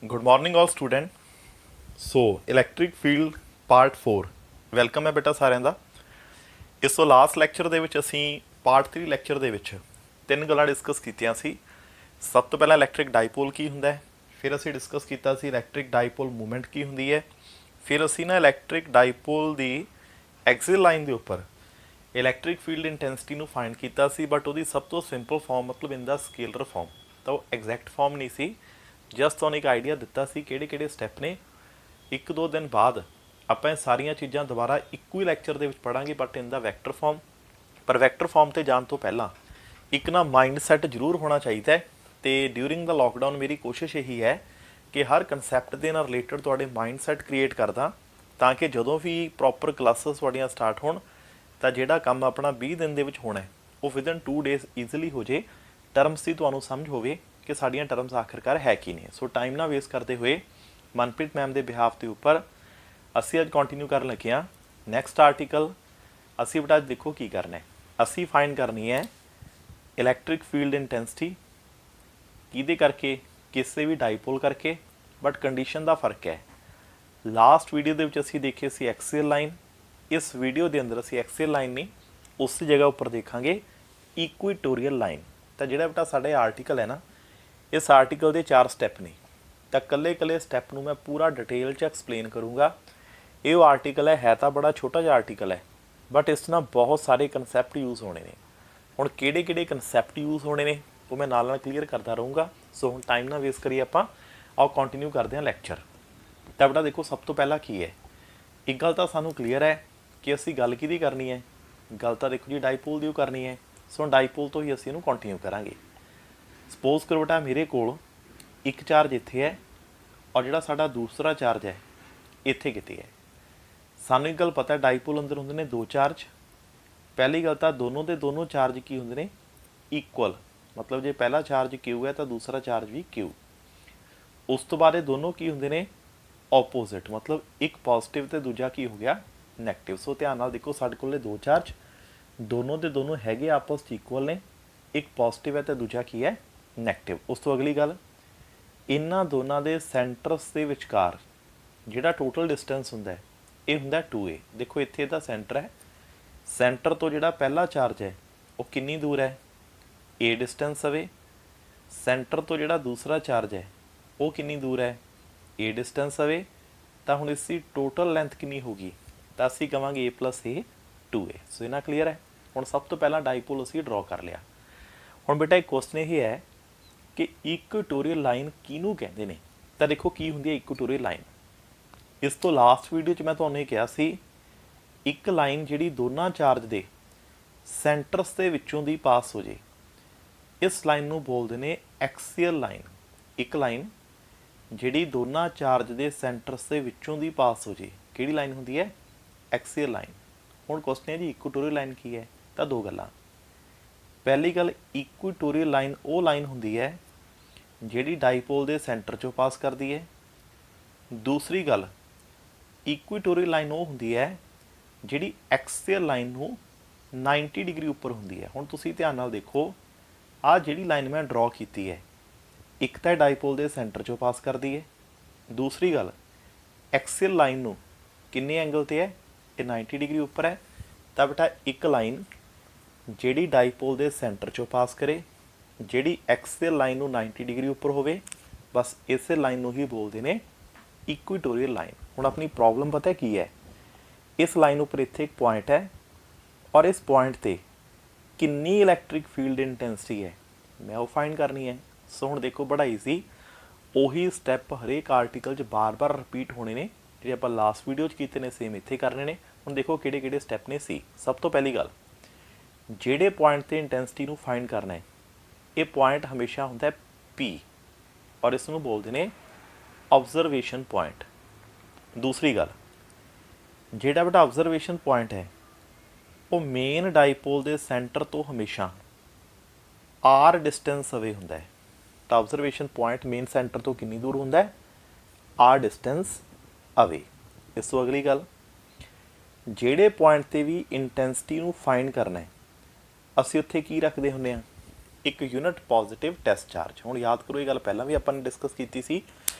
Good morning all student. So electric field part 4 welcome ਹੈ ਬੇਟਾ ਸਾਰਿਆਂ ਦਾ। ਇਸ ਤੋਂ ਲਾਸਟ ਲੈਕਚਰ ਦੇ ਵਿੱਚ ਅਸੀਂ ਪਾਰਟ 3 ਲੈਕਚਰ ਦੇ ਵਿੱਚ ਤਿੰਨ ਗੱਲਾਂ ਡਿਸਕਸ ਕੀਤੀਆਂ ਸੀ। ਸਭ ਤੋਂ ਪਹਿਲਾਂ ਇਲੈਕਟ੍ਰਿਕ ਡਾਈਪੋਲ ਕੀ ਹੁੰਦਾ ਹੈ, ਫਿਰ ਅਸੀਂ ਡਿਸਕਸ ਕੀਤਾ ਸੀ ਇਲੈਕਟ੍ਰਿਕ ਡਾਈਪੋਲ ਮੂਵਮੈਂਟ ਕੀ ਹੁੰਦੀ ਹੈ, ਫਿਰ ਅਸੀਂ ਨਾ ਇਲੈਕਟ੍ਰਿਕ ਡਾਈਪੋਲ ਦੀ ਐਕਸਿਲ ਲਾਈਨ ਦੇ ਉੱਪਰ ਇਲੈਕਟ੍ਰਿਕ ਫੀਲਡ ਇੰਟੈਂਸਿਟੀ ਨੂੰ ਫਾਈਂਡ ਕੀਤਾ ਸੀ। ਬਟ ਉਹਦੀ ਸਭ ਤੋਂ ਸਿੰਪਲ ਫਾਰਮ ਮਤਲਬ ਇਨ ਦਾ ਸਕੇਲਰ ਫਾਰਮ, ਤਾਂ ਉਹ ਐਗਜ਼ੈਕਟ ਫਾਰਮ ਨਹੀਂ ਸੀ। ਜਸਟ ਤੁਹਾਨੂੰ ਇੱਕ ਆਈਡੀਆ ਦਿੱਤਾ ਸੀ ਕਿਹੜੇ ਸਟੈਪ ਨੇ। ਇੱਕ ਦੋ ਦਿਨ ਬਾਅਦ ਆਪਾਂ ਇਹ ਸਾਰੀਆਂ ਚੀਜ਼ਾਂ ਦੁਬਾਰਾ ਇੱਕੋ ਹੀ ਲੈਕਚਰ ਦੇ ਵਿੱਚ ਪੜ੍ਹਾਂਗੇ, but in the vector form. ਪਰ ਵੈਕਟਰ ਫਾਰਮ 'ਤੇ ਜਾਣ ਤੋਂ ਪਹਿਲਾਂ ਇੱਕ ਨਾ ਮਾਈਂਡ ਸੈੱਟ ਜ਼ਰੂਰ ਹੋਣਾ ਚਾਹੀਦਾ ਹੈ। ਅਤੇ ਡਿਊਰਿੰਗ ਦਾ ਲੋਕਡਾਊਨ ਮੇਰੀ ਕੋਸ਼ਿਸ਼ ਇਹੀ ਹੈ ਕਿ ਹਰ ਕਨਸੈਪਟ ਦੇ ਨਾਲ ਰਿਲੇਟਡ ਤੁਹਾਡੇ ਮਾਈਂਡ ਸੈੱਟ ਕ੍ਰੀਏਟ ਕਰਦਾ, ਤਾਂ ਕਿ ਜਦੋਂ ਵੀ ਪ੍ਰੋਪਰ ਕਲਾਸਿਸ ਤੁਹਾਡੀਆਂ ਸਟਾਰਟ ਹੋਣ ਤਾਂ ਜਿਹੜਾ ਕੰਮ ਆਪਣਾ 20 ਦਿਨ ਦੇ ਵਿੱਚ ਹੋਣਾ ਉਹ ਵਿਦਨ 2 ਡੇਜ਼ ਈਜ਼ੀਲੀ ਹੋ ਜੇ। ਟਰਮਸ ਦੀ ਤੁਹਾਨੂੰ ਸਮਝ ਹੋਵੇ ਕਿ ਸਾਡੀਆਂ ਟਰਮਸ ਆਖਿਰਕਾਰ ਹੈ ਕੀ ਨੇ। ਸੋ ਟਾਈਮ ਨਾ ਵੇਸਟ ਕਰਦੇ ਹੋਏ ਮਨਪ੍ਰੀਤ ਮੈਮ ਦੇ ਬਿਹਾਫ ਦੇ ਉੱਪਰ ਅਸੀਂ ਅੱਜ ਕੰਟੀਨਿਊ ਕਰਨ ਲੱਗੇ ਹਾਂ ਨੈਕਸਟ ਆਰਟੀਕਲ। ਅਸੀਂ ਬੇਟਾ ਦੇਖੋ ਕੀ ਕਰਨਾ ਹੈ, ਅਸੀਂ ਫਾਈਂਡ ਕਰਨੀ ਹੈ ਇਲੈਕਟ੍ਰਿਕ ਫੀਲਡ ਇੰਟੈਂਸਿਟੀ। ਕਿਹਦੇ ਕਰਕੇ? ਕਿਸੇ ਵੀ ਡਾਈਪੋਲ ਕਰਕੇ, ਬਟ ਕੰਡੀਸ਼ਨ ਦਾ ਫਰਕ ਹੈ। ਲਾਸਟ ਵੀਡੀਓ ਦੇ ਵਿੱਚ ਅਸੀਂ ਦੇਖੇ ਸੀ ਐਕਸੀਅਲ ਲਾਈਨ, ਇਸ ਵੀਡੀਓ ਦੇ ਅੰਦਰ ਅਸੀਂ ਐਕਸੀਅਲ ਲਾਈਨ ਨਹੀਂ ਉਸ ਜਗ੍ਹਾ ਉੱਪਰ ਦੇਖਾਂਗੇ ਇਕੁਇਟੋਰੀਅਲ ਲਾਈਨ। ਤਾਂ ਜਿਹੜਾ ਬੇਟਾ ਸਾਡੇ ਆਰਟੀਕਲ ਹੈ ਨਾ, ਇਸ ਆਰਟੀਕਲ ਦੇ 4 ਸਟੈਪ ਨੇ, ਤਾਂ ਇਕੱਲੇ ਸਟੈਪ ਨੂੰ ਮੈਂ ਪੂਰਾ ਡਿਟੇਲ 'ਚ ਐਕਸਪਲੇਨ ਕਰੂੰਗਾ। ਇਹ ਉਹ ਆਰਟੀਕਲ ਹੈ ਤਾਂ ਬੜਾ ਛੋਟਾ ਜਿਹਾ ਆਰਟੀਕਲ ਹੈ, ਬਟ ਇਸ ਨਾਲ ਬਹੁਤ ਸਾਰੇ ਕਨਸੈਪਟ ਯੂਜ਼ ਹੋਣੇ ਨੇ। ਹੁਣ ਕਿਹੜੇ ਕਨਸੈਪਟ ਯੂਜ਼ ਹੋਣੇ ਨੇ ਉਹ ਮੈਂ ਨਾਲ ਕਲੀਅਰ ਕਰਦਾ ਰਹੂੰਗਾ। ਸੋ ਹੁਣ ਟਾਈਮ ਨਾ ਵੇਸਟ ਕਰੀਏ, ਆਪਾਂ ਆਓ ਕੰਟੀਨਿਊ ਕਰਦੇ ਹਾਂ ਲੈਕਚਰ। ਤਾਂ ਬੇਟਾ ਦੇਖੋ ਸਭ ਤੋਂ ਪਹਿਲਾਂ ਕੀ ਹੈ, ਇੱਕ ਗੱਲ ਤਾਂ ਸਾਨੂੰ ਕਲੀਅਰ ਹੈ ਕਿ ਅਸੀਂ ਗੱਲ ਕਿਹਦੀ ਕਰਨੀ ਹੈ। ਗੱਲ ਤਾਂ ਦੇਖੋ ਜੀ ਡਾਈਪੋਲ ਦੀ ਉਹ ਕਰਨੀ ਹੈ। ਸੋ ਡਾਈਪੋਲ ਤੋਂ ਹੀ ਅਸੀਂ ਇਹਨੂੰ ਕੰਟੀਨਿਊ ਕਰਾਂਗੇ। ਸਪੋਜ਼ ਕਰੋ ਬੇਟਾ ਮੇਰੇ ਕੋਲ ਇੱਕ ਚਾਰਜ ਇੱਥੇ ਹੈ ਔਰ ਜਿਹੜਾ ਸਾਡਾ ਦੂਸਰਾ ਚਾਰਜ ਹੈ ਇੱਥੇ ਕਿਤੇ ਹੈ। ਸਾਨੂੰ ਇੱਕ ਗੱਲ ਪਤਾ ਡਾਈਪੋਲ ਅੰਦਰ ਹੁੰਦੇ ਨੇ 2 ਚਾਰਜ। ਪਹਿਲੀ ਗੱਲ ਤਾਂ ਦੋਨੋਂ ਦੇ ਦੋਨੋਂ ਚਾਰਜ ਕੀ ਹੁੰਦੇ ਨੇ? ਇਕੁਅਲ। ਮਤਲਬ ਜੇ ਪਹਿਲਾ ਚਾਰਜ ਕਿਊ ਹੈ ਤਾਂ ਦੂਸਰਾ ਚਾਰਜ ਵੀ ਕਿਊ। ਉਸ ਤੋਂ ਬਾਅਦ ਇਹ ਦੋਨੋਂ ਕੀ ਹੁੰਦੇ ਨੇ? ਓਪੋਜ਼ਿਟ। ਮਤਲਬ ਇੱਕ ਪੋਜ਼ਿਟਿਵ ਅਤੇ ਦੂਜਾ ਕੀ ਹੋ ਗਿਆ? ਨੈਗੇਟਿਵ। ਸੋ ਧਿਆਨ ਨਾਲ ਦੇਖੋ, ਸਾਡੇ ਕੋਲ 2 ਚਾਰਜ, ਦੋਨੋਂ ਦੇ ਦੋਨੋਂ ਹੈਗੇ ਆਪਸ 'ਚ ਇਕੁਅਲ ਨੇ। ਇੱਕ ਪੋਜ਼ਿਟਿਵ ਹੈ ਅਤੇ ਦੂਜਾ ਕੀ ਹੈ? ਨੈਗੇਟਿਵ। ਉਸ ਤੋਂ ਅਗਲੀ ਗੱਲ, ਇਹਨਾਂ ਦੋਨਾਂ ਦੇ ਸੈਂਟਰਸ ਦੇ ਵਿਚਕਾਰ ਜਿਹੜਾ ਟੋਟਲ ਡਿਸਟੈਂਸ ਹੁੰਦਾ ਹੈ ਇਹ ਹੁੰਦਾ 2a। ਦੇਖੋ ਇੱਥੇ ਇਹਦਾ ਸੈਂਟਰ ਹੈ, ਸੈਂਟਰ ਤੋਂ ਜਿਹੜਾ ਪਹਿਲਾ ਚਾਰਜ ਹੈ ਉਹ ਕਿੰਨੀ ਦੂਰ ਹੈ? a ਡਿਸਟੈਂਸ ਅਵੇ। ਸੈਂਟਰ ਤੋਂ ਜਿਹੜਾ ਦੂਸਰਾ ਚਾਰਜ ਹੈ ਉਹ ਕਿੰਨੀ ਦੂਰ ਹੈ? a ਡਿਸਟੈਂਸ ਅਵੇ। ਤਾਂ ਹੁਣ ਇਸ ਦੀ ਟੋਟਲ ਲੈਂਥ ਕਿੰਨੀ ਹੋਊਗੀ? ਤਾਂ ਅਸੀਂ ਕਹਾਂਗੇ a + a 2a। ਸੋ ਇਹਨਾਂ ਕਲੀਅਰ ਹੈ। ਹੁਣ ਸਭ ਤੋਂ ਪਹਿਲਾਂ ਡਾਈਪੋਲ ਅਸੀਂ ਡਰਾਅ ਕਰ ਲਿਆ। ਹੁਣ ਬੇਟਾ ਇੱਕ ਕੁਐਸਚਨ ਇਹ ਹੈ ਕਿ ਇਕੁਇਟੋਰੀਅਲ ਲਾਈਨ ਕਿਹਨੂੰ ਕਹਿੰਦੇ ਨੇ। ਤਾਂ ਦੇਖੋ ਕੀ ਹੁੰਦੀ ਹੈ ਇਕੁਇਟੋਰੀਅਲ ਲਾਈਨ। ਇਸ ਤੋਂ ਲਾਸਟ ਵੀਡੀਓ 'ਚ ਮੈਂ ਤੁਹਾਨੂੰ ਇਹ ਕਿਹਾ ਸੀ, ਇੱਕ ਲਾਈਨ ਜਿਹੜੀ ਦੋਨਾਂ ਚਾਰਜ ਦੇ ਸੈਂਟਰਸ ਦੇ ਵਿੱਚੋਂ ਦੀ ਪਾਸ ਹੋ ਜੇ, ਇਸ ਲਾਈਨ ਨੂੰ ਬੋਲਦੇ ਨੇ ਐਕਸੀਅਲ ਲਾਈਨ। ਇੱਕ ਲਾਈਨ ਜਿਹੜੀ ਦੋਨਾਂ ਚਾਰਜ ਦੇ ਸੈਂਟਰਸ ਦੇ ਵਿੱਚੋਂ ਦੀ ਪਾਸ ਹੋ ਜੇ, ਕਿਹੜੀ ਲਾਈਨ ਹੁੰਦੀ ਹੈ? Axial line. ਹੁਣ ਕੁਐਸਚਨ ਹੈ ਜੀ ਇਕੁਇਟੋਰੀਅਲ ਲਾਈਨ ਕੀ ਹੈ? ਤਾਂ ਦੋ ਗੱਲਾਂ। ਪਹਿਲੀ ਗੱਲ, ਇਕੁਇਟੋਰੀਅਲ ਲਾਈਨ ਉਹ ਲਾਈਨ ਹੁੰਦੀ ਹੈ ਜਿਹੜੀ ਡਾਈਪੋਲ ਦੇ ਸੈਂਟਰ 'ਚੋਂ ਪਾਸ ਕਰਦੀ ਹੈ। ਦੂਸਰੀ ਗੱਲ, ਇਕੁਇਟੋਰੀਅਲ ਲਾਈਨ ਉਹ ਹੁੰਦੀ ਹੈ ਜਿਹੜੀ ਐਕਸੀਅਲ ਲਾਈਨ ਨੂੰ 90 ਡਿਗਰੀ ਉੱਪਰ ਹੁੰਦੀ ਹੈ। ਹੁਣ ਤੁਸੀਂ ਧਿਆਨ ਨਾਲ ਦੇਖੋ, ਆਹ ਜਿਹੜੀ ਲਾਈਨ ਮੈਂ ਡਰਾਅ ਕੀਤੀ ਹੈ, ਇੱਕ ਤਾਂ ਡਾਈਪੋਲ ਦੇ ਸੈਂਟਰ 'ਚੋਂ ਪਾਸ ਕਰਦੀ ਹੈ। ਦੂਸਰੀ ਗੱਲ, ਐਕਸੀਅਲ ਲਾਈਨ ਨੂੰ ਕਿੰਨੇ ਐਂਗਲ 'ਤੇ ਹੈ? ਇਹ 90 ਡਿਗਰੀ ਉੱਪਰ ਹੈ। ਤਾਂ ਬੇਟਾ ਇੱਕ ਲਾਈਨ ਜਿਹੜੀ ਡਾਈਪੋਲ ਦੇ ਸੈਂਟਰ 'ਚੋਂ ਪਾਸ ਕਰੇ, ਜਿਹੜੀ ਐਕਸੀਅਲ ਲਾਈਨ ਨੂੰ 90 ਡਿਗਰੀ ਉੱਪਰ ਹੋਵੇ, ਬਸ ਇਸੇ ਲਾਈਨ ਨੂੰ ਹੀ ਬੋਲਦੇ ਨੇ ਇਕੁਇਟੋਰੀਅਲ ਲਾਈਨ। ਹੁਣ ਆਪਣੀ ਪ੍ਰੋਬਲਮ ਪਤਾ ਕੀ ਹੈ? ਇਸ ਲਾਈਨ ਉੱਪਰ ਇੱਥੇ ਇੱਕ ਪੁਆਇੰਟ ਹੈ ਔਰ ਇਸ ਪੁਆਇੰਟ 'ਤੇ ਕਿੰਨੀ ਇਲੈਕਟ੍ਰਿਕ ਫੀਲਡ ਇੰਟੈਂਸਿਟੀ ਹੈ ਮੈਂ ਉਹ ਫਾਈਂਡ ਕਰਨੀ ਹੈ। ਸੋ ਹੁਣ ਦੇਖੋ ਬੜਾ ਈਜ਼ੀ, ਉਹੀ ਸਟੈਪ ਹਰੇਕ ਆਰਟੀਕਲ 'ਚ ਬਾਰ-ਬਾਰ ਰਿਪੀਟ ਹੋਣੇ ਨੇ, ਜਿਹੜੇ ਆਪਾਂ ਲਾਸਟ ਵੀਡੀਓ 'ਚ ਕੀਤੇ ਨੇ ਸੇਮ ਇੱਥੇ ਕਰਨੇ ਨੇ। ਹੁਣ ਦੇਖੋ ਕਿਹੜੇ ਸਟੈਪ ਨੇ ਸੀ। ਸਭ ਤੋਂ ਪਹਿਲੀ ਗੱਲ, ਜਿਹੜੇ ਪੁਆਇੰਟ 'ਤੇ ਇੰਟੈਂਸਿਟੀ ਨੂੰ ਫਾਈਂਡ ਕਰਨਾ ਹੈ, ਇਹ ਪੁਆਇੰਟ ਹਮੇਸ਼ਾ ਹੁੰਦਾ P ਔਰ ਇਸ ਨੂੰ ਬੋਲਦੇ ਨੇ ਆਬਜ਼ਰਵੇਸ਼ਨ ਪੁਆਇੰਟ। ਦੂਸਰੀ ਗੱਲ, ਜਿਹੜਾ ਬੇਟਾ ਆਬਜ਼ਰਵੇਸ਼ਨ ਪੁਆਇੰਟ ਹੈ ਉਹ ਮੇਨ ਡਾਈਪੋਲ ਦੇ ਸੈਂਟਰ ਤੋਂ ਹਮੇਸ਼ਾ r ਡਿਸਟੈਂਸ ਅਵੇ ਹੁੰਦਾ ਹੈ। ਤਾਂ ਆਬਜ਼ਰਵੇਸ਼ਨ ਪੁਆਇੰਟ ਮੇਨ ਸੈਂਟਰ ਤੋਂ ਕਿੰਨੀ ਦੂਰ ਹੁੰਦਾ ਹੈ? r ਡਿਸਟੈਂਸ ਅਵੇ। ਇਸ ਤੋਂ ਅਗਲੀ ਗੱਲ, ਜਿਹੜੇ ਪੁਆਇੰਟ 'ਤੇ ਵੀ ਇੰਟੈਂਸਿਟੀ ਨੂੰ ਫਾਈਂਡ ਕਰਨਾ ਹੈ ਅਸੀਂ ਉੱਥੇ ਕੀ ਰੱਖਦੇ ਹੁੰਦੇ ਹਾਂ? ਇੱਕ ਯੂਨਿਟ ਪੋਜ਼ਿਟਿਵ ਟੈਸਟ ਚਾਰਜ। ਹੁਣ ਯਾਦ ਕਰੋ, ਇਹ ਗੱਲ ਪਹਿਲਾਂ ਵੀ ਆਪਾਂ ਨੇ ਡਿਸਕਸ ਕੀਤੀ ਸੀ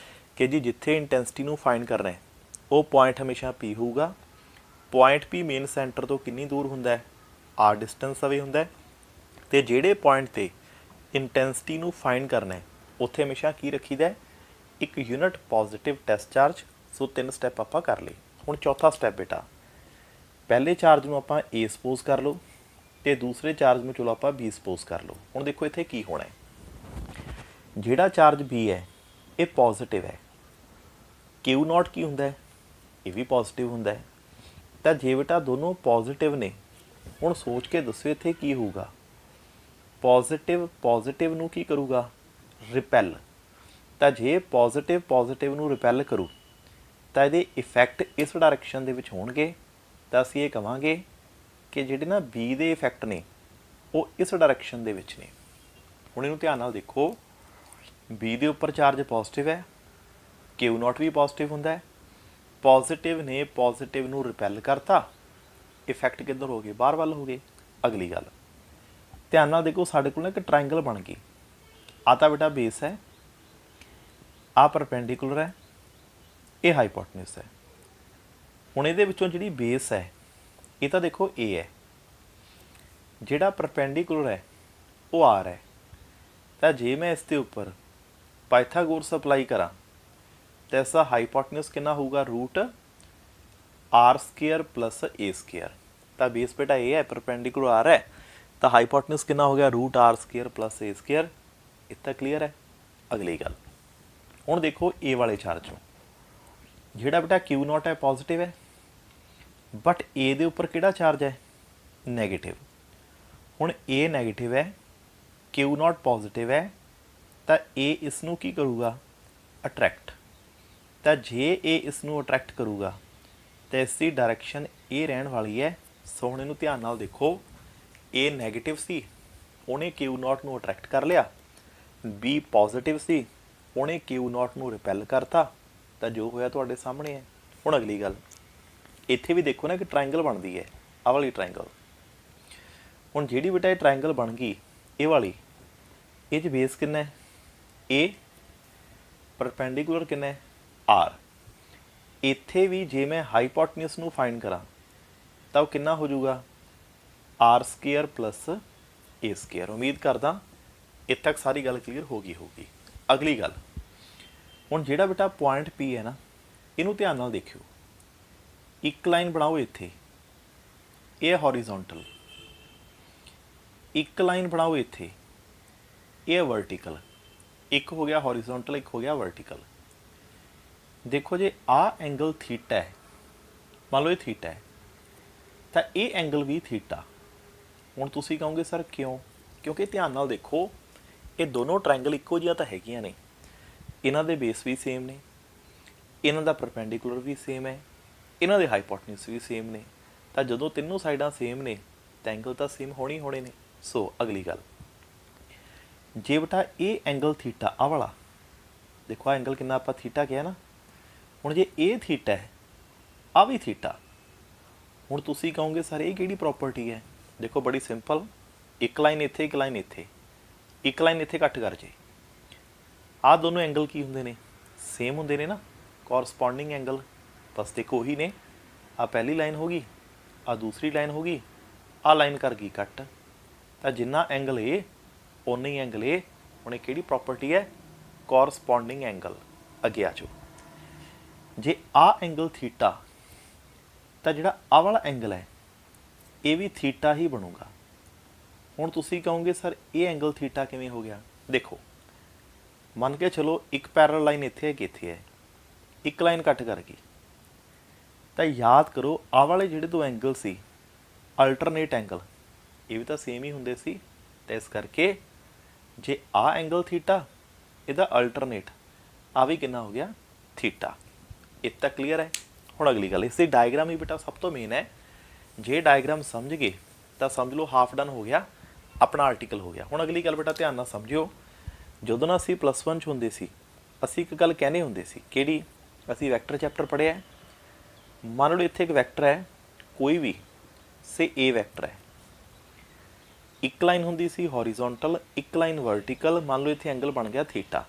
कि जी जिथे इंटेंसिटी नूं फाइंड करना है वो पॉइंट हमेशा पी होऊगा। पॉइंट पी मेन सेंटर तो कितनी दूर हुंदा है, आर डिस्टेंस अवे हुंदा है। ते जिहड़े पॉइंट ते इंटेंसिटी नूं फाइंड करना है उत्थे हमेशा की रखीदा है, एक यूनिट पॉजिटिव टेस्ट चार्ज। सो 3 स्टैप आपां कर लए। हुण चौथा स्टैप बेटा, पहले चार्ज नूं आपां ए सपोज कर लो ते दूसरे चार्ज नूं चलो आपां बी सपोज कर लो। हुण देखो इत्थे की होना है, जिहड़ा चार्ज बी है ये पॉजिटिव है, क्यू नॉट की हुंदा है, ये भी पॉजिटिव हुंदा है। तो जे बेटा दोनों पॉजिटिव ने, हुण सोच के दसो इत्थे की होऊगा, पॉजिटिव पॉजिटिव नूं की करूगा, रिपैल। तो जे पॉजिटिव पॉजिटिव नूं रिपैल करूँ तो ये इफैक्ट इस डायरैक्शन दे विच होणगे। तो असीं ये कहांगे कि जिहड़े ना बी दे इफैक्ट ने वो इस डायरैक्शन दे विच ने। हुण इहनूं ध्यान नाल देखो, बी दे उपर चार्ज पॉजिटिव है, क्यू नॉट भी पॉजिटिव हुंदा है। पॉजिटिव ने पॉजिटिव नूं रिपैल करता, इफैक्ट किधर हो गए, बाहर वाल हो गए। अगली गल ध्यान नाल देखो, साडे कोल ना एक ट्रायंगल बन गई। आ तां बेटा बेस है, आ परपेंडिकुलर है, ये हाइपोटन्यूस है। हुण इहदे विचों जिहड़ी बेस है ये तां देखो ए है, जिहड़ा परपेंडिकुलर है वो आर है। तो जे मैं इसके उपर पाइथागोरस अप्लाई करा तो इसका हाइपोटन्यूस कितना होगा, रूट आर स्केयर प्लस ए स्केयर। तो बेस बेटा ए है, परपेंडिकुलर आर है, तो हाइपोटन्यूस कितना हो गया, रूट आर स्केयर प्लस ए स्केयर। इतना क्लीयर है। अगली गल हुण देखो ए वाले चार्ज में जिहड़ा बेटा क्यू नॉट है पॉजिटिव है, बट ए दे उपर किहड़ा चार्ज है, नैगेटिव। हुण ए नैगेटिव है, क्यू नॉट पॉजिटिव है, तो ए इसनूं की करूगा, अट्रैक्ट। तो जे ए इसनूं अट्रैक्ट करूगा तो इसकी डायरैक्शन ए रहन वाली है। सो हुण इहनूं ध्यान नाल देखो, ए नैगेटिव सी, उहने क्यू नॉट नूं अट्रैक्ट कर लिया, बी पॉजिटिव सी, उहने क्यू नॉट नूं रिपैल करता। तो जो होया तुहाडे सामने है। हुण अगली गल इत्थे भी देखो ना कि ट्रायंगल बनती है, आह वाली ट्रायंगल। हुण जिहड़ी बेटा ये ट्रायंगल बन गई ये वाली, ये च बेस कितना है, ए, परपेंडिकुलर कितना है, आर। इत्थे भी जे मैं हाइपोटन्यूस नूं फाइंड करा तो कितना हो जाऊगा, आर स्केयर प्लस ए स्केयर। उम्मीद करदा इत्थे तक सारी गल क्लीयर हो गई होगी। अगली गल हुण जिहड़ा बेटा पॉइंट पी है ना, इहनूं ध्यान नाल देखियो, एक लाइन बनाओ इत्थे, ये हॉरिजोंटल, एक लाइन बनाओ इत्थे, ये वर्टिकल। एक हो गया हॉरिजोंटल, एक हो गया वर्टिकल। देखो जे आ एंगल थीटा है, मान लो ये थीटा है, तो ये एंगल भी थीटा। हुण तुसीं कहोगे सर क्यों, क्योंकि ध्यान नाल देखो ये दोनों ट्रायंगल इक्को जिहा तां हैगियां ने, इन्हां दे बेस भी सेम ने, इन्हां दा परपेंडिकुलर भी सेम है, इन्हां दे हाइपोटन्यूस भी सेम ने। तो जदों तीनों साइडां सेम ने तो एंगल तो सेम होने ही होने ने। सो अगली गल, जे बेटा ये एंगल थीटा आ वाला, देखो आ एंगल कितना आपां थीटा किया ना, हुण जे ए थीटा है, आ भी थीटा। हुण तुसीं कहोगे सर ये किहड़ी प्रॉपर्टी है, देखो बड़ी सिंपल, एक लाइन इत्थे, एक लाइन इत्थे, एक लाइन इत्थे कट कर जे, आ दोनों एंगल की हुंदे ने, सेम हुंदे ने ना, कॉरसपॉन्डिंग एंगल। बस देखो ही ने, आ पहली लाइन होगी, आ दूसरी लाइन होगी, आ लाइन कर गई कट। तो जिन्ना एंगल ए उन्ना ही एंगल ए। हुण ये किहड़ी प्रॉपर्टी है, कॉरसपॉन्डिंग एंगल। अगे आ जाओ, जे आ एंगल थीटा तो जिहड़ा आ वाला एंगल है ये भी थीटा ही बनूगा। हुण तुसीं कहोगे सर ये एंगल थीटा किवें हो गया, देखो मन के चलो एक पैरल लाइन इत्थे है कि इत्थे है, एक लाइन कट कर गई। तो याद करो आ वाले जिहड़े दो एंगल सी अल्टरनेट एंगल, ये भी तो सेम ही हुंदे सी। तो इस करके जे आ एंगल थीटा, इहदा अल्टरनेट आ भी कितना हो गया, थीटा। इत्थे तक क्लीयर है। हुण अगली गल, इसकी डायग्राम ही बेटा सब तो मेन है। जे डायग्राम समझ गए तो समझ लो हाफ डन हो गया, अपना आर्टिकल हो गया। हुण अगली गल बेटा ध्यान नाल समझियो, जदों ना असीं +1 च हुंदे सी, असीं एक गल कहने हुंदे सी, किहड़ी, असीं वैक्टर चैप्टर पढ़िया है। मान लो इत्थे एक वैक्टर है कोई भी, से ए वैक्टर है, एक लाइन हुंदी सी हॉरिजोंटल, एक लाइन वर्टिकल, मान लो इत्थे एंगल बन गया थीटा।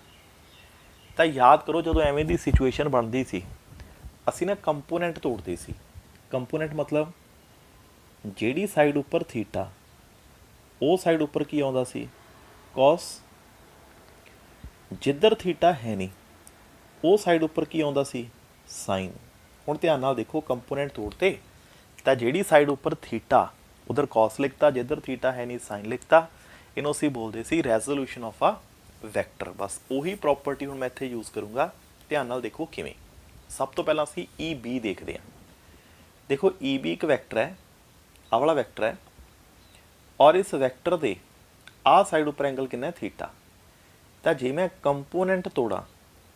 ਤਾਂ ਯਾਦ ਕਰੋ ਜਦੋਂ ਐਵੇਂ ਦੀ ਸਿਚੁਏਸ਼ਨ ਬਣਦੀ ਸੀ ਅਸੀਂ ਨਾ ਕੰਪੋਨੈਂਟ ਤੋੜਦੇ ਸੀ। ਕੰਪੋਨੈਂਟ ਮਤਲਬ ਜਿਹੜੀ ਸਾਈਡ ਉੱਪਰ ਥੀਟਾ ਉਹ ਸਾਈਡ ਉੱਪਰ ਕੀ ਆਉਂਦਾ ਸੀ ਕੋਸ, ਜਿੱਧਰ ਥੀਟਾ ਹੈ ਨਹੀਂ ਉਹ ਸਾਈਡ ਉੱਪਰ ਕੀ ਆਉਂਦਾ ਸੀ ਸਾਈਨ। ਹੁਣ ਧਿਆਨ ਨਾਲ ਦੇਖੋ ਕੰਪੋਨੈਂਟ ਤੋੜਤੇ ਤਾਂ ਜਿਹੜੀ ਸਾਈਡ ਉੱਪਰ ਥੀਟਾ ਉਧਰ ਕੋਸ ਲਿਖਤਾ, ਜਿੱਧਰ ਥੀਟਾ ਹੈ ਨਹੀਂ ਸਾਈਨ ਲਿਖਤਾ। ਇਹਨੂੰ ਅਸੀਂ ਬੋਲਦੇ ਸੀ ਰੈਜ਼ੋਲੂਸ਼ਨ ਆਫ ਆ ਵੈਕਟਰ। ਬਸ ਉਹੀ ਪ੍ਰੋਪਰਟੀ ਹੁਣ ਮੈਂ ਇੱਥੇ ਯੂਜ਼ ਕਰੂੰਗਾ। ਧਿਆਨ ਨਾਲ ਦੇਖੋ ਕਿਵੇਂ। ਸਭ ਤੋਂ ਪਹਿਲਾਂ ਅਸੀਂ ਈ ਬੀ ਦੇਖਦੇ ਹਾਂ। ਦੇਖੋ ਈ ਬੀ ਇੱਕ ਵੈਕਟਰ ਹੈ, ਆਹ ਵਾਲਾ ਵੈਕਟਰ ਹੈ, ਔਰ ਇਸ ਵੈਕਟਰ ਦੇ ਆਹ ਸਾਈਡ ਉੱਪਰ ਐਂਗਲ ਕਿੰਨਾ ਹੈ ਥੀਟਾ। ਤਾਂ ਜੇ ਮੈਂ ਕੰਪੋਨੈਂਟ ਤੋੜਾਂ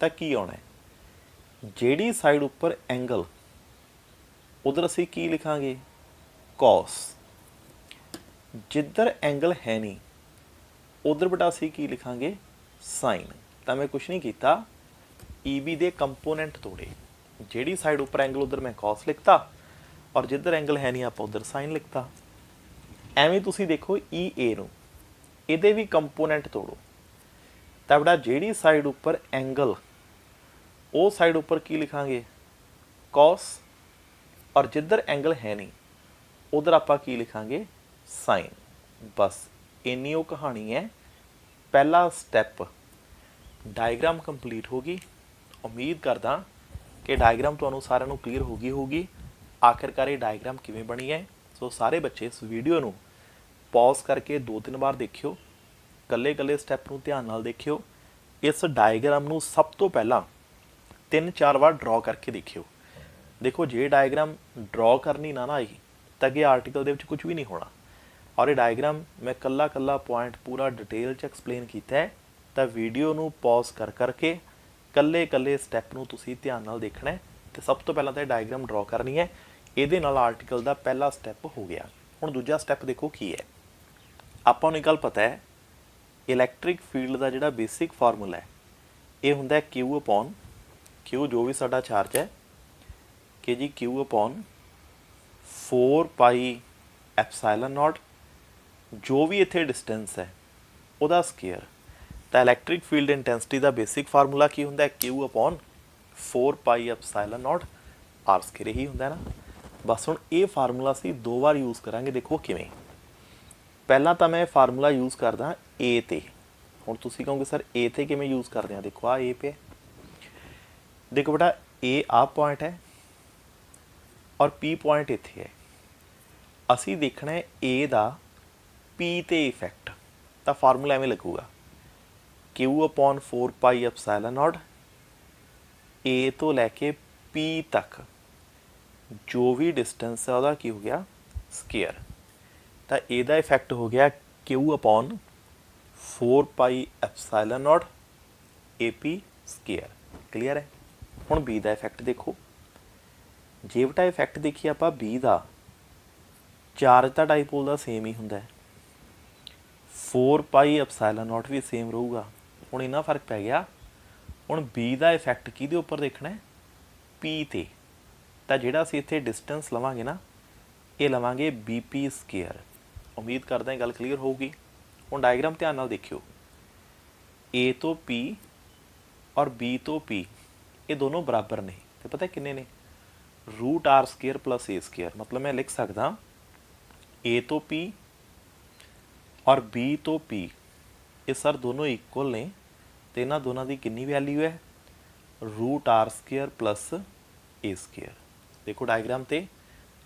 ਤਾਂ ਕੀ ਆਉਣਾ ਹੈ, ਜਿਹੜੀ ਸਾਈਡ ਉੱਪਰ ਐਂਗਲ ਉਧਰ ਅਸੀਂ ਕੀ ਲਿਖਾਂਗੇ ਕੋਸ, ਜਿੱਧਰ ਐਂਗਲ ਹੈ ਨਹੀਂ ਉਧਰ ਬੇਟਾ ਅਸੀਂ ਕੀ ਲਿਖਾਂਗੇ ਸਾਈਨ। ਤਾਂ ਮੈਂ ਕੁਛ ਨਹੀਂ ਕੀਤਾ, ਈ ਬੀ ਦੇ ਕੰਪੋਨੈਂਟ ਤੋੜੇ, ਜਿਹੜੀ ਸਾਈਡ ਉੱਪਰ ਐਂਗਲ ਉਧਰ ਮੈਂ ਕੋਸ ਲਿਖਤਾ ਔਰ ਜਿੱਧਰ ਐਂਗਲ ਹੈ ਨਹੀਂ ਆਪਾਂ ਉਧਰ ਸਾਈਨ ਲਿਖਤਾ। ਐਵੇਂ ਤੁਸੀਂ ਦੇਖੋ ਈ ਏ ਨੂੰ, ਇਹਦੇ ਵੀ ਕੰਪੋਨੈਂਟ ਤੋੜੋ ਤਾਂ ਬੇਟਾ ਜਿਹੜੀ ਸਾਈਡ ਉੱਪਰ ਐਂਗਲ ਉਹ ਸਾਈਡ ਉੱਪਰ ਕੀ ਲਿਖਾਂਗੇ ਕੋਸ, ਔਰ ਜਿੱਧਰ ਐਂਗਲ ਹੈ ਨਹੀਂ ਉਧਰ ਆਪਾਂ ਕੀ ਲਿਖਾਂਗੇ ਸਾਈਨ। ਬਸ ਇੰਨੀ ਉਹ ਕਹਾਣੀ ਹੈ। ਪਹਿਲਾ ਸਟੈਪ ਡਾਇਗਰਾਮ ਕੰਪਲੀਟ ਹੋ ਗਈ। ਉਮੀਦ ਕਰਦਾ ਕਿ ਡਾਇਗਰਾਮ ਤੁਹਾਨੂੰ ਸਾਰਿਆਂ ਨੂੰ ਕਲੀਅਰ ਹੋ ਗਈ ਹੋਊਗੀ। ਆਖਿਰਕਾਰ ਇਹ ਡਾਇਗਰਾਮ ਕਿਵੇਂ ਬਣੀ ਹੈ। ਸੋ ਸਾਰੇ ਬੱਚੇ ਇਸ ਵੀਡੀਓ ਨੂੰ ਪੌਜ਼ ਕਰਕੇ 2-3 ਵਾਰ ਦੇਖਿਓ, ਕੱਲੇ ਸਟੈਪ ਨੂੰ ਧਿਆਨ ਨਾਲ ਦੇਖਿਓ। ਇਸ ਡਾਇਗਰਾਮ ਨੂੰ ਸਭ ਤੋਂ ਪਹਿਲਾਂ 3-4 ਵਾਰ ਡਰਾ ਕਰਕੇ ਦੇਖਿਓ। ਦੇਖੋ ਜੇ ਡਾਇਗਰਾਮ ਡਰਾ ਕਰਨੀ ਨਾ ਆਈ ਤਾਂ ਅੱਗੇ ਆਰਟੀਕਲ ਦੇ ਵਿੱਚ ਕੁਝ ਵੀ ਨਹੀਂ ਹੋਣਾ। ਔਰ ਇਹ ਡਾਇਗਰਾਮ ਮੈਂ ਕੱਲਾ ਪੁਆਇੰਟ ਪੂਰਾ ਡਿਟੇਲ 'ਚ ਐਕਸਪਲੇਨ ਕੀਤਾ ਹੈ। ਤਾਂ ਵੀਡੀਓ ਨੂੰ ਪੌਜ਼ ਕਰਕੇ ਕੱਲੇ ਸਟੈਪ ਨੂੰ ਤੁਸੀਂ ਧਿਆਨ ਨਾਲ ਦੇਖਣਾ ਹੈ। ਅਤੇ ਸਭ ਤੋਂ ਪਹਿਲਾਂ ਤਾਂ ਇਹ ਡਾਇਗਰਾਮ ਡਰਾ ਕਰਨੀ ਹੈ। ਇਹਦੇ ਨਾਲ ਆਰਟੀਕਲ ਦਾ ਪਹਿਲਾ ਸਟੈਪ ਹੋ ਗਿਆ। ਹੁਣ ਦੂਜਾ ਸਟੈਪ ਦੇਖੋ ਕੀ ਹੈ। ਆਪਾਂ ਨੂੰ ਇਹ ਗੱਲ ਪਤਾ ਹੈ ਇਲੈਕਟ੍ਰਿਕ ਫੀਲਡ ਦਾ ਜਿਹੜਾ ਬੇਸਿਕ ਫਾਰਮੂਲਾ ਹੈ ਇਹ ਹੁੰਦਾ Q ਅਪੋਨ Q, ਜੋ ਵੀ ਸਾਡਾ ਚਾਰਜ ਹੈ ਕਿ ਜੀ Q ਅਪੋਨ 4 ਪਾਈ ਐਪਸਾਈਲਨ ਨੋਟ, ਜੋ ਵੀ ਇੱਥੇ ਡਿਸਟੈਂਸ ਹੈ ਉਹਦਾ ਸਕੇਅਰ। ਤਾਂ ਇਲੈਕਟ੍ਰਿਕ ਫੀਲਡ ਇੰਟੈਂਸਿਟੀ ਦਾ ਬੇਸਿਕ ਫਾਰਮੂਲਾ ਕੀ ਹੁੰਦਾ Q upon 4 pi ਐਪਸਾਈਲਨ note R square, ਇਹੀ ਹੁੰਦਾ ਨਾ। ਬਸ ਹੁਣ ਇਹ ਫਾਰਮੂਲਾ ਅਸੀਂ 2 ਵਾਰ ਯੂਜ਼ ਕਰਾਂਗੇ। ਦੇਖੋ ਕਿਵੇਂ। ਪਹਿਲਾਂ ਤਾਂ ਮੈਂ ਫਾਰਮੂਲਾ ਯੂਜ਼ ਕਰਦਾ ਏ 'ਤੇ। ਹੁਣ ਤੁਸੀਂ ਕਹੋਗੇ ਸਰ ਏ 'ਤੇ ਕਿਵੇਂ ਯੂਜ਼ ਕਰਦੇ ਹਾਂ। ਦੇਖੋ ਆ ਏ ਪੇ, ਦੇਖੋ ਬੇਟਾ ਏ ਆਹ ਪੁਆਇੰਟ ਹੈ ਔਰ ਪੀ ਪੁਆਇੰਟ ਇੱਥੇ ਹੈ। ਅਸੀਂ ਦੇਖਣਾ ਹੈ ਏ ਦਾ ਪੀ 'ਤੇ ਇਫੈਕਟ। ਤਾਂ ਫਾਰਮੂਲਾ ਐਵੇਂ ਲੱਗੂਗਾ Q ਅਪੋਨ 4 ਪਾਈ ਐਪਸਾਈਲਨ ਨੋਟ, ਏ ਤੋਂ ਲੈ ਕੇ ਪੀ ਤੱਕ ਜੋ ਵੀ ਡਿਸਟੈਂਸ ਹੈ ਉਹਦਾ ਕੀ ਹੋ ਗਿਆ ਸਕੇਅਰ। ਤਾਂ ਇਹਦਾ ਇਫੈਕਟ ਹੋ ਗਿਆ Q upon 4 pi ਐਪਸਾਈਲਨ note AP square. Clear ਹੈ। ਹੁਣ B ਦਾ ਇਫੈਕਟ ਦੇਖੋ। ਜੇ ਬੇਟਾ ਇਫੈਕਟ ਦੇਖੀਏ ਆਪਾਂ B ਦਾ, ਚਾਰਜ ਤਾਂ ਡਾਈਪੋਲ ਦਾ ਸੇਮ ਹੀ ਹੁੰਦਾ ਹੈ, 4 ਪਾਈ ਐਪਸਾਈਲਨ ਨੋਟ ਵੀ ਸੇਮ ਰਹੂਗਾ। ਹੁਣ ਇੰਨਾ ਫਰਕ ਪੈ ਗਿਆ। ਹੁਣ B ਦਾ ਇਫੈਕਟ ਕਿਹਦੇ ਉੱਪਰ ਦੇਖਣਾ ਹੈ P 'ਤੇ। ਤਾਂ ਜਿਹੜਾ ਅਸੀਂ ਇੱਥੇ ਡਿਸਟੈਂਸ ਲਵਾਂਗੇ ਨਾ ਇਹ ਲਵਾਂਗੇ BP ਸਕੇਅਰ। ਉਮੀਦ ਕਰਦਾ ਇਹ ਗੱਲ ਕਲੀਅਰ ਹੋਊਗੀ। ਹੁਣ ਡਾਇਗਰਾਮ ਧਿਆਨ ਨਾਲ ਦੇਖਿਓ। A ਤੋਂ P ਔਰ B ਤੋਂ P ਇਹ ਦੋਨੋਂ ਬਰਾਬਰ ਨੇ। ਤੇ ਪਤਾ ਕਿੰਨੇ ਨੇ √R square plus A square. ਮਤਲਬ ਮੈਂ ਲਿਖ ਸਕਦਾ A ਤੋਂ P ਔਰ B ਤੋਂ P ਇਹ ਸਰ ਦੋਨੋਂ ਇਕੁਅਲ ਨੇ। ਅਤੇ ਇਹਨਾਂ ਦੋਨਾਂ ਦੀ ਕਿੰਨੀ ਵੈਲਿਊ ਹੈ √R square plus A square. ਦੇਖੋ ਡਾਇਗਰਾਮ 'ਤੇ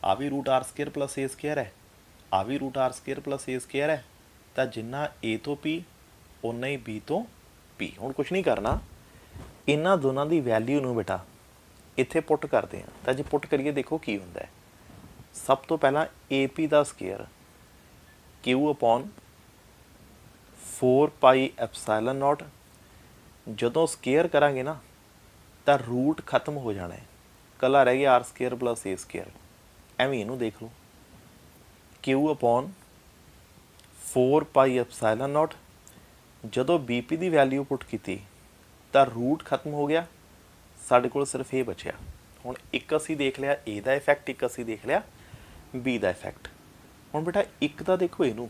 ਆ ਵੀ √R square plus A square ਹੈ, ਆ ਵੀ √R square plus A square ਹੈ। ਤਾਂ ਜਿੰਨਾ A ਤੋਂ P ਓਨਾ ਹੀ B ਤੋਂ P। ਹੁਣ ਕੁਛ ਨਹੀਂ ਕਰਨਾ, ਇਹਨਾਂ ਦੋਨਾਂ ਦੀ ਵੈਲਿਊ ਨੂੰ ਬੇਟਾ ਇੱਥੇ ਪੁੱਟ ਕਰਦੇ ਹਾਂ। ਤਾਂ ਜੇ ਪੁੱਟ ਕਰੀਏ ਦੇਖੋ ਕੀ ਹੁੰਦਾ ਹੈ। ਸਭ ਤੋਂ ਪਹਿਲਾਂ AP ਦਾ square Q upon 4 pi ਐਪਸਾਈਲਨ note. ਜਦੋਂ ਸਕੇਅਰ ਕਰਾਂਗੇ ਨਾ ਤਾਂ ਰੂਟ ਖਤਮ ਹੋ ਜਾਣਾ ਹੈ, ਇਕੱਲਾ ਰਹਿ ਗਿਆ R square plus A square. ਐਵੇਂ ਇਹਨੂੰ ਦੇਖ ਲਓ Q ਅਪੋਨ 4 ਪਾਈ ਐਪਸਾਈਲਨ ਨੋਟ। ਜਦੋਂ BP ਦੀ ਵੈਲਿਊ ਪੁੱਟ ਕੀਤੀ ਤਾਂ ਰੂਟ ਖਤਮ ਹੋ ਗਿਆ, ਸਾਡੇ ਕੋਲ ਸਿਰਫ ਇਹ ਬਚਿਆ। ਹੁਣ ਇੱਕ ਅਸੀਂ ਦੇਖ ਲਿਆ A ਦਾ ਇਫੈਕਟ, ਇੱਕ ਅਸੀਂ ਦੇਖ ਲਿਆ B ਦਾ ਇਫੈਕਟ। ਹੁਣ ਬੇਟਾ ਇੱਕ ਤਾਂ ਦੇਖੋ ਇਹਨੂੰ,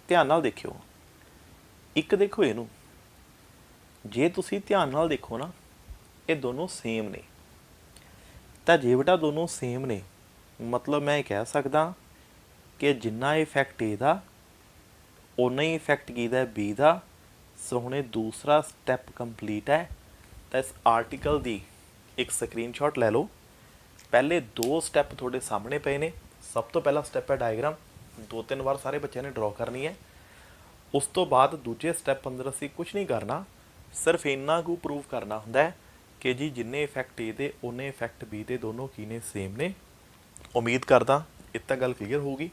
ਧਿਆਨ ਨਾਲ ਦੇਖਿਓ। ਇੱਕ ਦੇਖੋ ਇਹਨੂੰ, जे तुसी ध्यान नाल देखो ना, ये दोनों सेम ने। तो जे बेटा दोनों सेम ने, मतलब मैं कह सकदा कि जिन्ना इफैक्ट ए उन्ना ही इफैक्ट किहदा बी दा। सो हुणे दूसरा स्टैप कंप्लीट है। तो इस आर्टिकल की एक स्क्रीनशॉट लै लो। पहले दो स्टैप थोड़े सामने पे ने। सब तो पहला स्टैप है डायग्राम, 2-3 बार सारे बच्चों ने ड्रॉ करनी है। उस तो बाद दूजे स्टैप अंदर असी कुछ नहीं करना, सिर्फ इन्ना कु प्रूव करना हुंदा है कि जी जिन्ने इफैक्ट ए दे उन्ने इफैक्ट बी दे दोनों की ने सेम ने। उम्मीद करदा इतना गल क्लीयर होगी।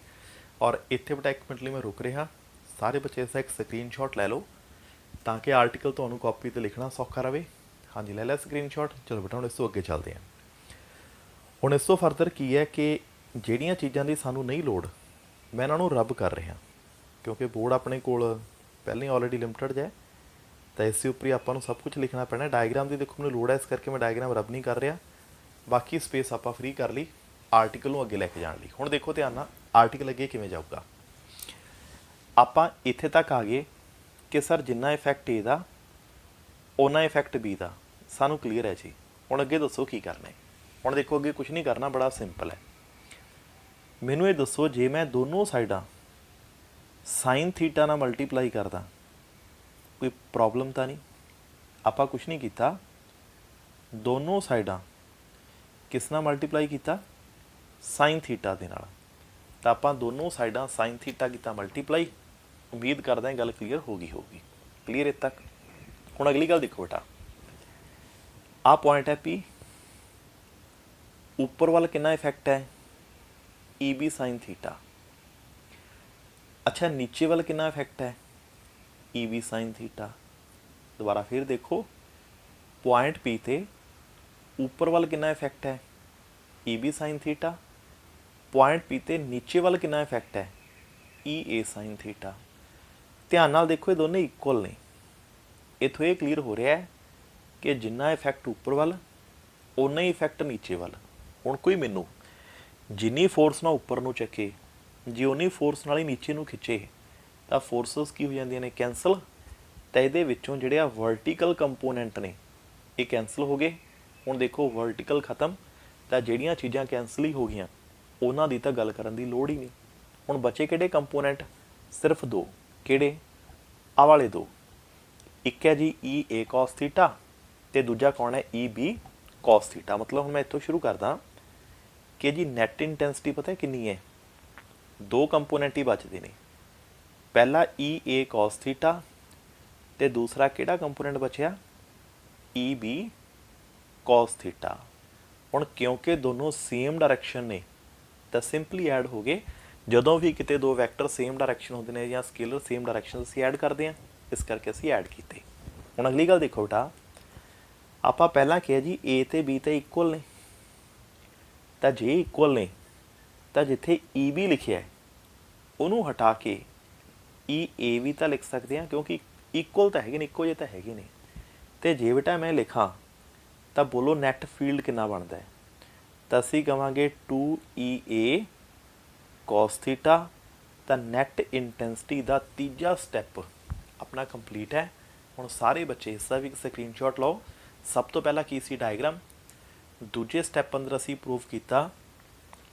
और इत्थे बेटा 1 मिनट लिए मैं रुक रहा, सारे बच्चे इसका एक स्क्रीनशॉट लै लो ताकि आर्टिकल तुहानूं कॉपी ते लिखना सौखा रहे। हाँ जी, लै लिया स्क्रीनशॉट। चलो बेटा हुण इस तो अगे चलते हैं। हुण इस तो फर्दर की है कि जिहड़ियां चीज़ां दी सानूं नहीं लोड़, मैं इन्हां नूं रब कर रहा क्योंकि बोर्ड अपने कोल पहले ही ऑलरेडी लिमिटेड है। तो इस उपर ही आपां नूं सब कुछ लिखना पैना। डायग्राम की देखो मैंने लोड़ है, इस करके मैं डायग्राम रब नहीं कर रहा। बाकी स्पेस आपां फ्री कर ली आर्टिकल नूं अगे लैके जाण लई। हुण देखो ध्यान नाल आर्टिकल अगे किवें जाऊगा। आपां इत्थे तक आ गए कि सर जिन्ना इफैक्ट ए दा उन्ना इफैक्ट बी दा सानूं क्लीयर है जी। हुण अगे दसो की करना है। हुण देखो अगे कुछ नहीं करना, बड़ा सिंपल है। मैनूं ये दसो जे मैं दोनों साइडां साइन थीटा नाल मल्टीप्लाई करदा, कोई प्रॉब्लम तो नहीं। आपां कुछ नहीं किया, दोनों साइडां किस नाल मल्टीप्लाई किया, साइन थीटा दे नाल। तो आपां दोनों साइडां साइन थीटा किया मल्टीप्लाई। उम्मीद करदा है गल क्लीयर होगी क्लीयर इत्थे तक। हुण अगली गल देखो बेटा, आ पॉइंट है पी, उपर वाल कितना इफैक्ट है ई बी साइन थीटा। अच्छा नीचे वाल कितना इफैक्ट है ई बी साइन थीटा। दोबारा फिर देखो, पॉइंट पी ते उपर वाल कितना इफैक्ट है E B sine theta. Point P ते नीचे वाल कितना इफैक्ट है ई ए साइन थीटा। ध्यान नाल देखो ये दोनों इक्वल ने। इत्थों ये क्लीयर हो रहा है कि जिन्ना इफैक्ट उपर वाल उन्ना ही इफैक्ट नीचे वाल। हुण कोई मैनू जिन्नी फोर्स ना उपर नूं चके जे उन्नी फोर्स नाल ही नीचे नूं खिंचे तो फोर्सिस की हो जांदियां ने कैंसल। तो ये विचों जिहड़े आ वर्टिकल कंपोनेंट ने ये कैंसल हो गए। हुण देखो वर्टिकल खत्म, तो जिहड़ियां चीज़ां कैंसल ही हो गई उन्हां दी तां गल करन दी लोड़ ही नहीं। हुण बचे किहड़े कंपोनेंट, सिर्फ दो। किहड़े, आ वाले दो। एक है जी ई ए कॉस थीटा ते दूजा कौन है ई बी कॉस थीटा। मतलब हुण मैं इत्थों शुरू करदा कि जी नैट इंटेंसिटी पता है कितनी है, दो कंपोनेंट ही बचते हैं। पहला ई ए कॉस थीटा ते दूसरा किहड़ा कंपोनेंट बचिया ई बी कॉस थीटा। हुण क्योंकि दोनों सेम डायरैक्शन ने तो सिंपली ऐड हो गए। जदों भी किते दो वैक्टर सेम डायरैक्शन होंदे ने या स्केलर सेम डायरैक्शन असीं ऐड करते हैं, इस करके असीं ऐड कीते। हुण अगली गल देखो बेटा, आपां पहलां किहा जी ए ते बी ते इक्वल ने। तो जे इक्वल ने तो जिथे ई बी लिखिया है उन्होंने हटा के ई ए भी तो लिख सकते हैं क्योंकि इक्वल तो है नहीं, इक्को जे तो है नहीं। तो जे बेटा मैं लिखा तो बोलो नैट फील्ड कितना बनता है, तो असी कहांगे 2EA कॉस थीटा। तो नैट इंटेंसिटी का तीजा स्टैप अपना कंप्लीट है। हुण सारे बच्चे इसका भी स्क्रीनशॉट लो। सब तो पहला की सी डायग्राम, दूजे स्टैप अंदर असी प्रूव किया